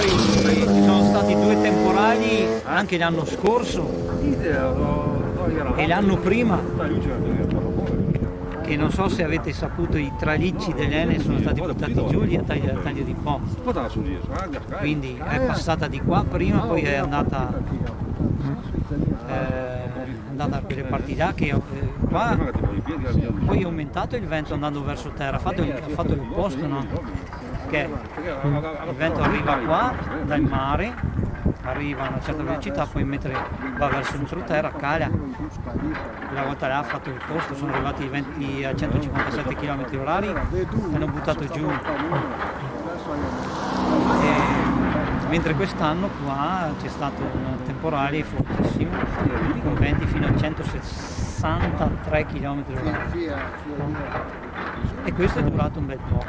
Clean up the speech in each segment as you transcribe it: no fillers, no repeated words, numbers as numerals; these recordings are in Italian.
poi ci sono stati 2 temporali anche l'anno scorso e l'anno prima, che non so se avete saputo, i tralicci dell'Ene sono stati buttati giù lì a taglio di po'. Quindi è passata di qua prima, poi è andata a quelle parti là che qua poi è aumentato il vento andando verso terra, ha fatto l'opposto, no? Che il vento arriva qua dal mare, arriva a una certa velocità, poi mentre va verso l'entroterra cala. La volta là ha fatto l'opposto, sono arrivati i venti a 157 km/h e hanno buttato giù. Mentre quest'anno qua c'è stato un temporale fortissimo con venti fino a 163 km/h e questo è durato un bel po'.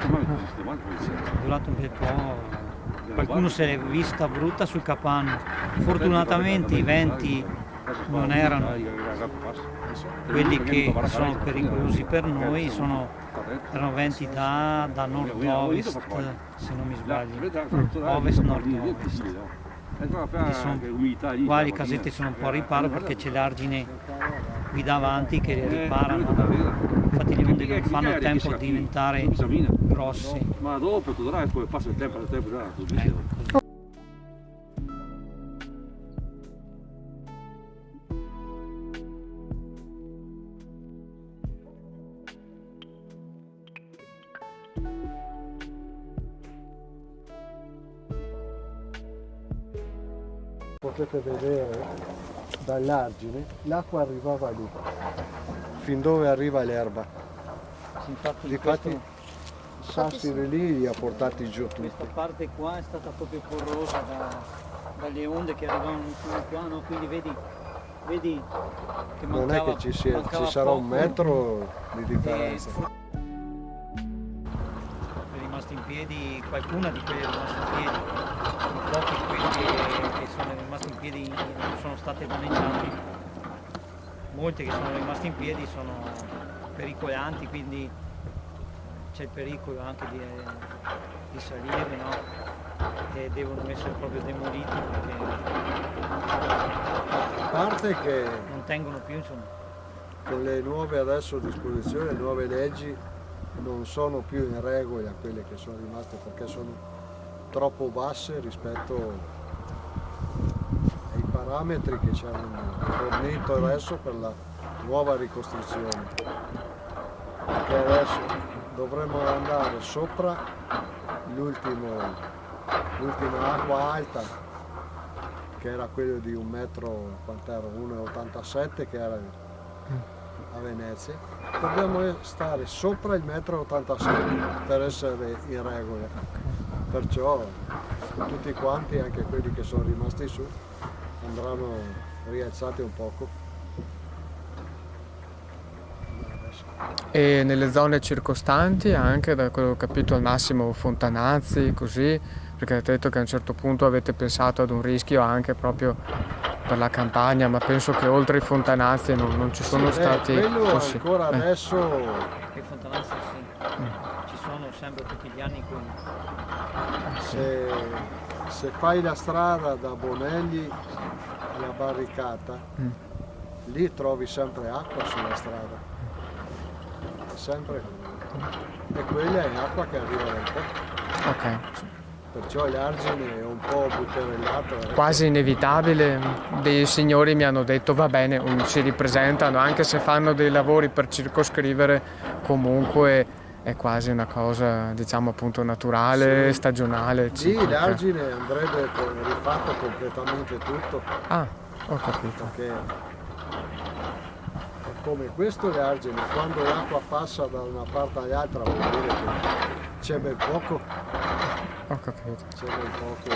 Qualcuno se l'è vista brutta sul Capanno. Fortunatamente i venti non erano quelli che sono pericolosi per noi, erano venti da nord-ovest, se non mi sbaglio, ovest-nord-ovest. Qua le casette sono un po' a riparo perché c'è l'argine qui davanti che le riparano, infatti le onde non fanno tempo a diventare grosse. Ma dopo tu vedrai come passa il tempo. Potete vedere dall'argine l'acqua arrivava lì, fin dove arriva l'erba. Difatti i sassi di lì li ha portati giù tutti. Questa parte qua è stata proprio corrosa dalle onde che arrivavano fino qua, no? Quindi vedi che mancava, non è che ci sarà poco. un metro di differenza. È rimasto in piedi, qualcuna di quelli è rimasta in piedi, pochi quelli che sono rimasti in piedi non sono state danneggiate, molte che sono rimaste in piedi sono pericolanti, quindi c'è il pericolo anche di salire, no? E devono essere proprio demoliti perché A parte che non tengono più, insomma. con le nuove adesso disposizioni, le nuove leggi non sono più in regola quelle che sono rimaste perché sono troppo basse rispetto ai parametri che ci hanno fornito adesso per la nuova ricostruzione. Perché adesso dovremmo andare sopra l'ultima acqua alta, che era quello di 1 metro, quant'era? 1,87 che era a Venezia. Dobbiamo stare sopra il 1,87 m per essere in regola. Perciò tutti quanti, anche quelli che sono rimasti su, andranno rialzati un poco. E nelle zone circostanti, anche da quello che ho capito, al massimo Fontanazzi, così, perché avete detto che a un certo punto avete pensato ad un rischio anche proprio per la campagna, ma penso che oltre i Fontanazzi non ci sono stati quello così. ancora adesso I Fontanazzi sì, ci sono sempre tutti gli anni quelli. se fai la strada da Bonelli alla Barricata, lì trovi sempre acqua sulla strada. Sempre. E quella è acqua che arriva dal po'. Ok. Perciò l'argine è un po' butterellato. Quasi inevitabile, dei signori mi hanno detto va bene, si ripresentano, anche se fanno dei lavori per circoscrivere, comunque è quasi una cosa, diciamo appunto naturale, sì, stagionale. Sì, l'argine andrebbe rifatto completamente tutto. Ah, ho capito. Perché come questo l'argine, quando l'acqua passa da una parte all'altra vuol dire che c'è ben poco. Ho capito. C'è ben poco.